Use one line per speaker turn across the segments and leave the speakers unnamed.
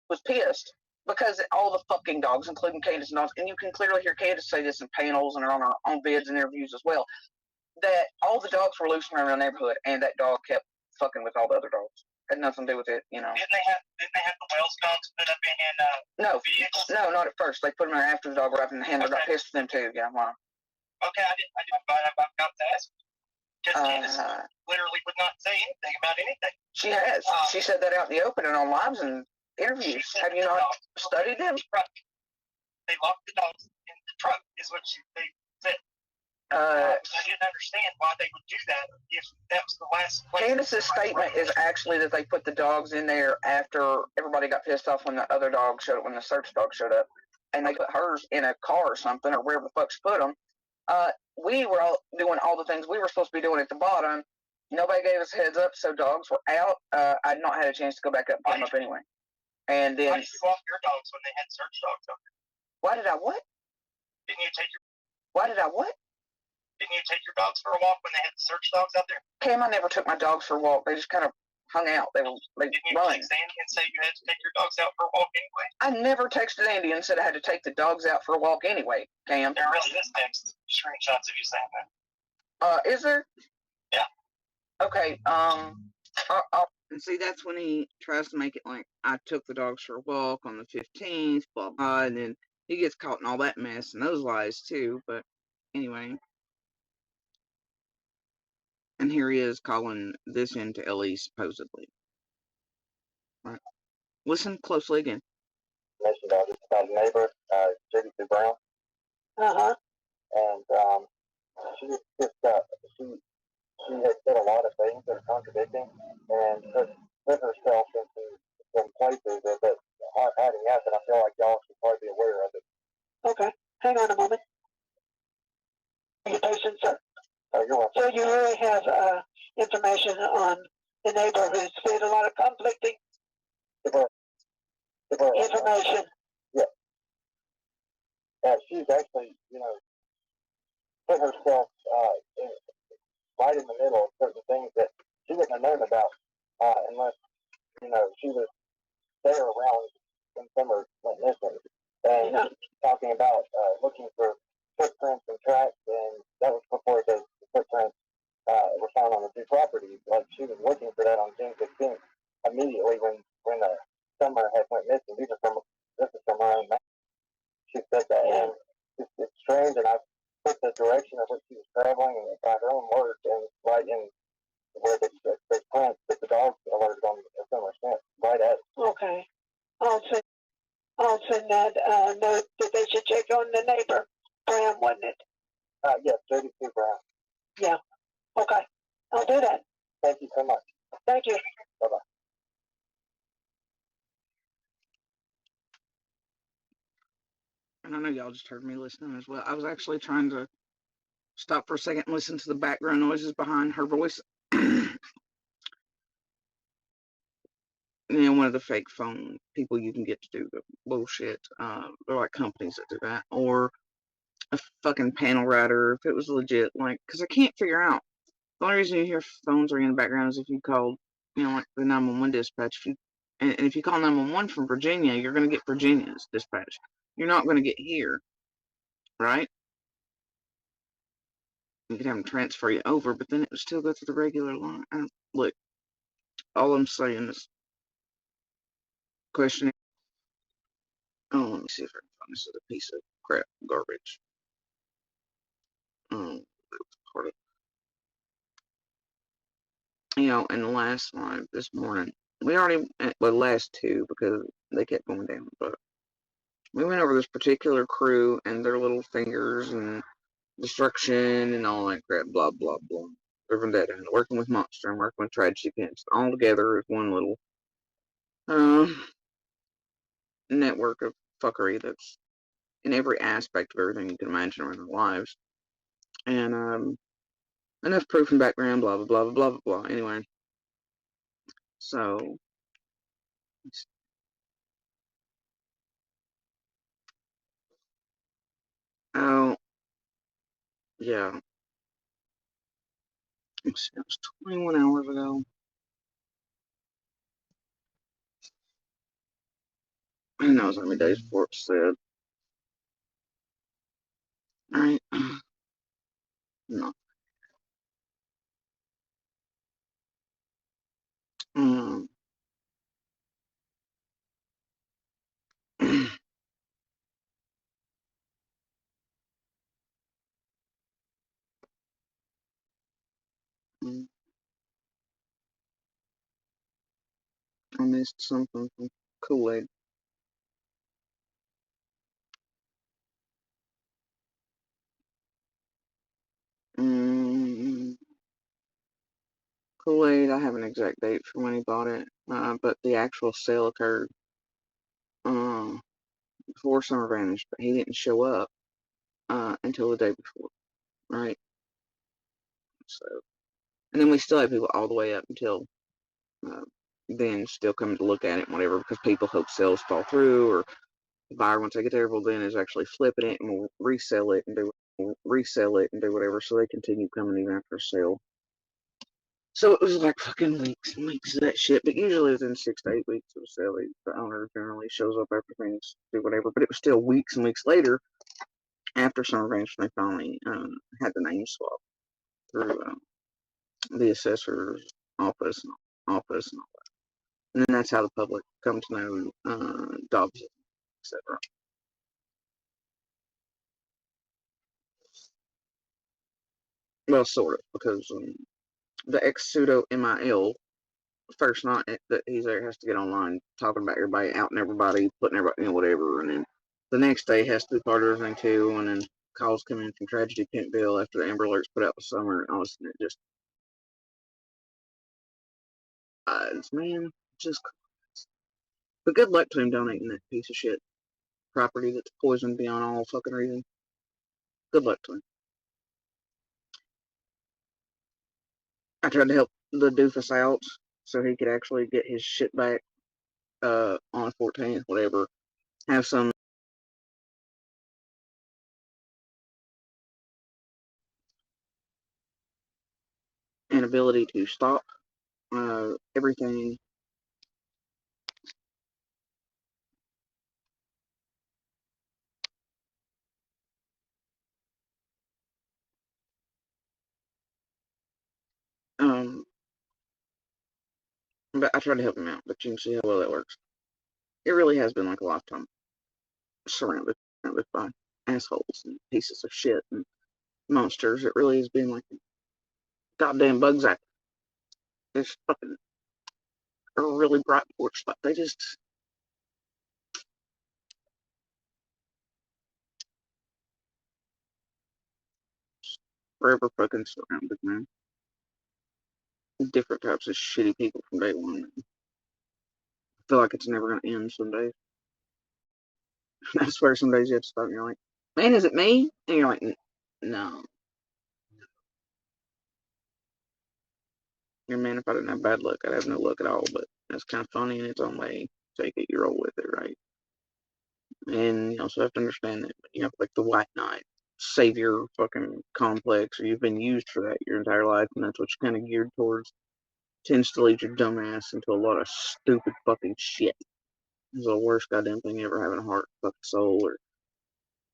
was pissed because all the fucking dogs, including Candace's dogs, and you can clearly hear Candace say this in panels and on our own vids and interviews as well, that all the dogs were loose around the neighborhood, and that dog kept fucking with all the other dogs. Had nothing to do with it, you know.
Didn't they have the Wells dogs put up in vehicles?
No, not at first. They put them there after the dog arrived, and the handler got pissed with them too. Yeah, wow.
Okay, I've got to ask. Because Candace literally would not say anything about anything.
She has. She said that out in the open and on lives and interviews. Have you not studied them?
They locked the dogs in the truck, is what they said. I didn't understand why they would do that if that was the last place.
Candace's statement is actually that they put the dogs in there after everybody got pissed off when the other dog showed up, when the search dog showed up, and they put hers in a car or something, or wherever the fuck she put them. We were all doing all the things we were supposed to be doing at the bottom. Nobody gave us a heads up, so dogs were out. I'd not had a chance to go back up and put them up anyway. And then,
why did you walk your dogs when they had search dogs up there?
Why did I what?
Didn't you take your?
Why did I what?
Didn't you take your dogs for a walk when they had the search dogs out there?
Cam, I never took my dogs for a walk. They just kind of hung out. They
Didn't you text Andy and say you had to take your dogs out for a walk anyway?
I never texted Andy and said I had to take the dogs out for a walk anyway, Cam.
There really is text screenshots of you saying
that. Is there?
Yeah.
Okay, and see, that's when he tries to make it like I took the dogs for a walk on the 15th, blah, blah, and then he gets caught in all that mess and those lies too, but anyway. And here he is calling this into Ellie supposedly. Right. Listen closely again.
It's about a neighbor, Judy Brown.
Uh-huh.
And she has said a lot of things that are contradicting and put herself into some places that aren't adding up, and I feel like y'all should probably be aware of it.
Okay, hang on a moment. Your patient, sir.
You're welcome.
So you really have information on the neighbor who's fed a lot of conflicting information.
Yeah. She's actually, put herself right in the middle of certain things that she wouldn't have known about unless, she was there around when summer went missing. And talking about looking for footprints and tracks, and that was before the footprints were found on the two properties. Like, she was looking for that on June 15th, immediately when Summer had went missing. This is from her own mouth. She said that, and it's strange, and I put the direction of which she was traveling and by her own words, and right in where the prints that the dogs alerted on a similar scent, right at it.
Okay. I'll send that note that they should check on the neighbor, Brown, wasn't it?
Yes, 32 Brown.
Yeah. Okay. I'll do that.
Thank you so much.
Thank you.
Bye-bye.
And I know y'all just heard me listening as well. I was actually trying to stop for a second and listen to the background noises behind her voice. One of the fake phone people you can get to do the bullshit. They're like companies that do that. Or a fucking panel writer, if it was legit. Like, because I can't figure out. The only reason you hear phones ringing in the background is if you called, like the 911 dispatch. And if you call 911 from Virginia, you're going to get Virginia's dispatch. You're not going to get here. Right? You could have them transfer you over, but then it would still go through the regular line. Look, all I'm saying is questioning. Oh, let me see if I can find this other piece of crap garbage. Part of, in the last live this morning, we already, well, the last two because they kept going down, but we went over this particular crew and their little fingers and destruction and all that crap, blah, blah, blah. Urban Dead and working with Monster and working with Tragedy Pimps all together as one little network of fuckery that's in every aspect of everything you can imagine around our lives. And enough proof and background, blah, blah, blah, blah, blah, blah. Anyway, so oh, yeah. Let's see, it was 21 hours ago. Who knows how many days before it's said. Alright. No. Um, I missed something from Kool-Aid. Mm, Kool-Aid, I have an exact date for when he bought it, but the actual sale occurred uh, before Summer vanished, but he didn't show up until the day before, right? So, and then we still have people all the way up until uh, then still coming to look at it and whatever because people hope sales fall through or the buyer once they get there, well then is actually flipping it and will resell it and do whatever. So they continue coming even after a sale. So it was like fucking weeks and weeks of that shit. But usually within 6 to 8 weeks of a sale, the owner generally shows up after things, do whatever. But it was still weeks and weeks later after Summer Ranch when they finally had the name swap through the assessor's office and all that. And then that's how the public come to know Dobbs, etc. Well, sort of, because the ex pseudo MIL first night that he's there has to get online talking about everybody, outing everybody, putting everybody in whatever, and then the next day has to be part of everything too. And then calls come in from Tragedy Pinkville after the Amber Alerts put out the summer, and all of a sudden it just man, just. But good luck to him donating that piece of shit property that's poisoned beyond all fucking reason. Good luck to him. I tried to help the doofus out so he could actually get his shit back on the 14th, whatever. Have some inability to stop everything. Um, but I tried to help him out, but you can see how well that works. It really has been like a lifetime surrounded by assholes and pieces of shit and monsters. It really has been like a goddamn bug's eye. This fucking a really bright porch spot. They just forever fucking surrounded, man. Different types of shitty people from day one. I feel like it's never gonna end some days. I swear some days you have to stop and you're like, man, is it me? And you're like, no. Yeah, man, if I didn't have bad luck, I'd have no luck at all. But that's kind of funny in its own way. Take it, you roll with it, right? And you also have to understand that you have like the white knight savior fucking complex, or you've been used for that your entire life, and that's what you're kind of geared towards. Tends to lead your dumbass into a lot of stupid fucking shit. It's the worst goddamn thing ever, having a heart, fucking soul, or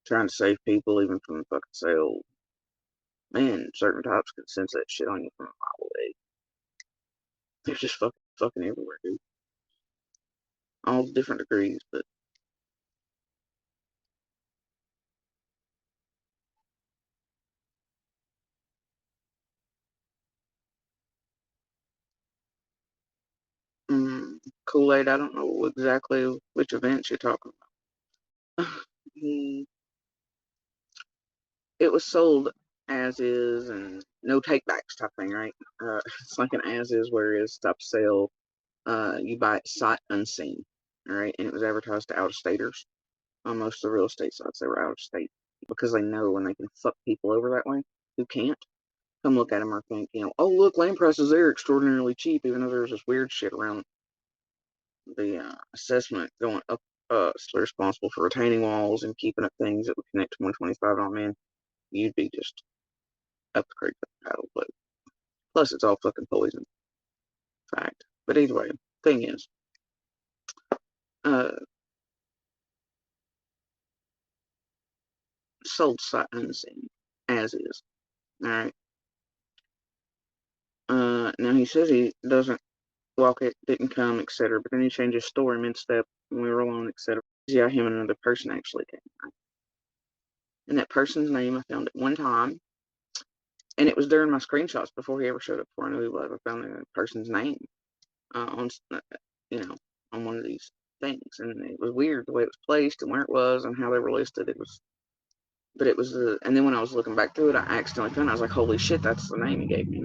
trying to save people even from the fucking sale. Man, certain types can sense that shit on you from a mile away. They're just fucking everywhere, dude. All different degrees, but Kool-Aid, I don't know exactly which events you're talking about. It was sold as is and no takebacks type thing, right? It's like an as is, where is type sale. You buy it sight unseen, all right? And it was advertised to out of staters. On most of the real estate sites, they were out of state because they know when they can fuck people over that way who can't come look at them or think, oh look, land prices there are extraordinarily cheap, even though there's this weird shit around the assessment going up. Still responsible for retaining walls and keeping up things that would connect to 125. Oh man, you'd be just up the creek up the paddle. But plus, it's all fucking poison. Fact. But either way, thing is, uh, sold sight unseen, as is. All right. Now he says he doesn't walk it, didn't come, etc. But then he changed his story mid-step when we were alone, etc. Yeah, him and another person actually came. Right? And that person's name I found at one time, and it was during my screenshots before he ever showed up. Before I knew he was, I found the person's name on, on one of these things, and it was weird the way it was placed and where it was and how they were listed. It was, but it was the. And then when I was looking back through it, I accidentally found it. I was like, "Holy shit, that's the name he gave me,"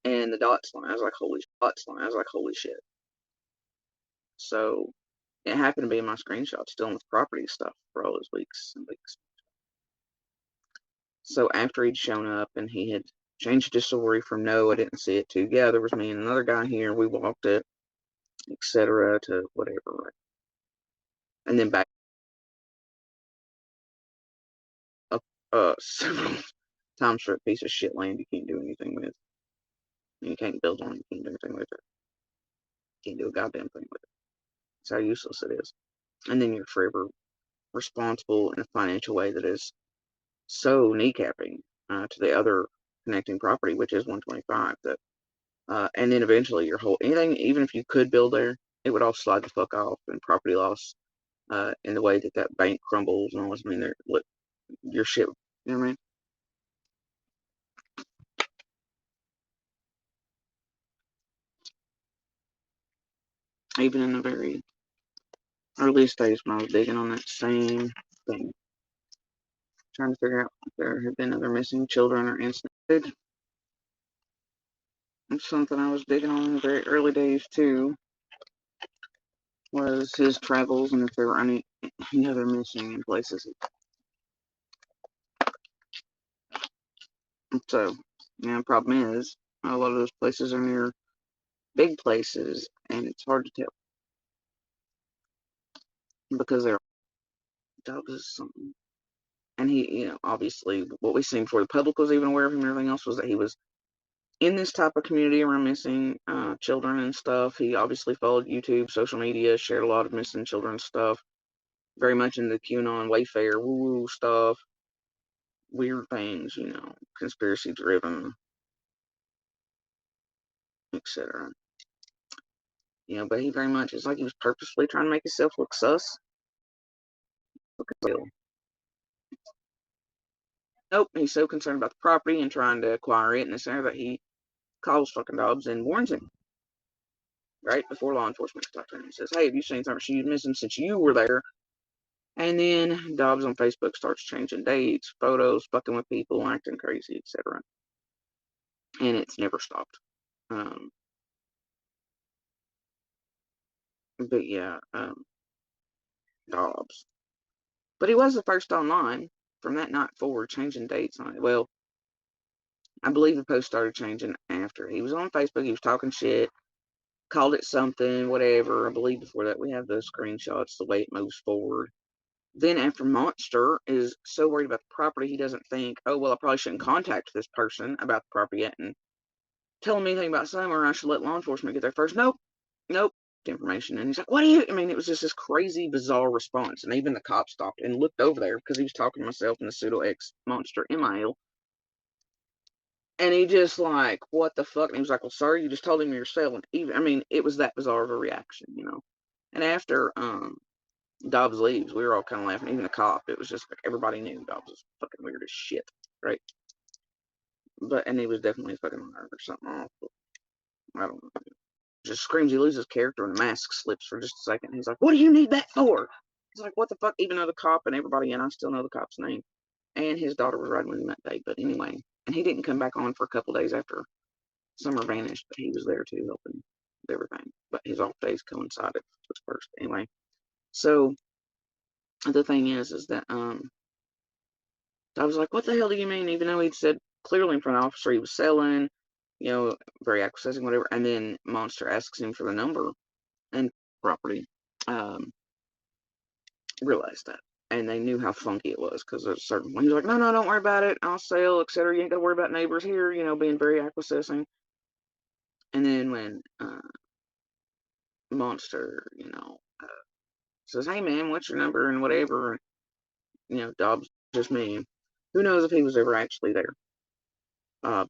And the dots line, I was like, "Holy dots line," I was like, "Holy shit." So it happened to be in my screenshots, dealing with property stuff for all those weeks and weeks. So after he'd shown up and he had changed his story from "no, I didn't see it" to "yeah, there was me and another guy here, we walked it," etc. to whatever, right? And then back up several times for a piece of shit land you can't do anything with. You can't build on it, you can't do anything with it. You can't do a goddamn thing with it. That's how useless it is. And then you're forever responsible in a financial way that is so kneecapping to the other connecting property, which is 125. That and then eventually your whole anything, even if you could build there, it would all slide the fuck off and property loss in the way that that bank crumbles and all this. I mean, your shit. You know what I mean? Even in the very earliest days when I was digging on that same thing, trying to figure out if there had been other missing children or incidents. Something I was digging on in the very early days too was his travels and if there were any other missing in places. So, the problem is a lot of those places are near big places, and it's hard to tell because they're dogs or something. And he, obviously, what we seen before the public was even aware of him and everything else was that he was in this type of community around missing children and stuff. He obviously followed YouTube, social media, shared a lot of missing children stuff, very much into QAnon, Wayfair, woo-woo stuff, weird things, conspiracy driven, etc. But he very much, it's like he was purposefully trying to make himself look sus. Nope, he's so concerned about the property and trying to acquire it and this and that he calls fucking Dobbs and warns him right before law enforcement stops him. He says, "Hey, have you seen something? She's missing since you were there." And then Dobbs on Facebook starts changing dates, photos, fucking with people, acting crazy, etc. And it's never stopped. But yeah, Dobbs. But he was the first online from that night forward, changing dates on it. Well, I believe the post started changing after. He was on Facebook, he was talking shit, called it something, whatever. I believe before that we have those screenshots, the way it moves forward. Then after Monster is so worried about the property, he doesn't think, oh, well, I probably shouldn't contact this person about the property yet and tell him anything about Summer. I should let law enforcement get there first. Nope, information. And he's like, what do you, I mean, it was just this crazy, bizarre response. And even the cop stopped and looked over there because he was talking to myself in the pseudo X Monster email. And he just like, what the fuck? And he was like, well, sir, you just told him yourself. And even, I mean, it was that bizarre of a reaction, And after Dobbs leaves, we were all kind of laughing. Even the cop, it was just like everybody knew Dobbs was fucking weird as shit, right? And he was definitely fucking liar or something off. I don't know. Just screams he loses character and the mask slips for just a second. He's like, what do you need that for? He's like, what the fuck? Even though the cop and everybody, and I still know the cop's name. And his daughter was riding with him that day. But anyway, and he didn't come back on for a couple days after Summer vanished, but he was there too, helping with everything. But his off days coincided with first. Anyway, so the thing is that I was like, what the hell do you mean? Even though he'd said clearly in front of the officer he was selling, very accessing, whatever. And then Monster asks him for the number and property. Realized that. And they knew how funky it was because there's a certain one. He's like, no, don't worry about it. I'll sell, etc. You ain't got to worry about neighbors here, being very acquiescing. And then when Monster, says, hey, man, what's your number and whatever, Dobbs just me. Who knows if he was ever actually there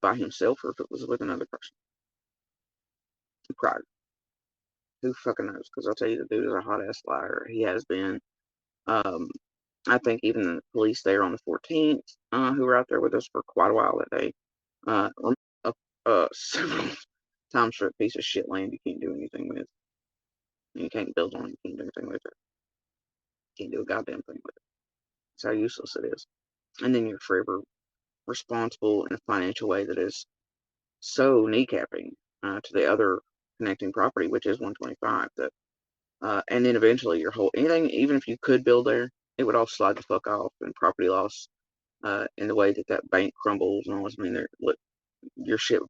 by himself or if it was with another person prior. Who fucking knows? Because I'll tell you, the dude is a hot ass liar. He has been. I think even the police there on the 14th, who were out there with us for quite a while that day, several times for a piece of shit land you can't do anything with. You can't build on it. You can't do anything with it. You can't do a goddamn thing with it. That's how useless it is. And then you're forever responsible in a financial way that is so kneecapping to the other connecting property, which is 125. That and then eventually your whole anything, even if you could build there, it would all slide the fuck off, and property loss in the way that bank crumbles and all this. I mean, look, your shit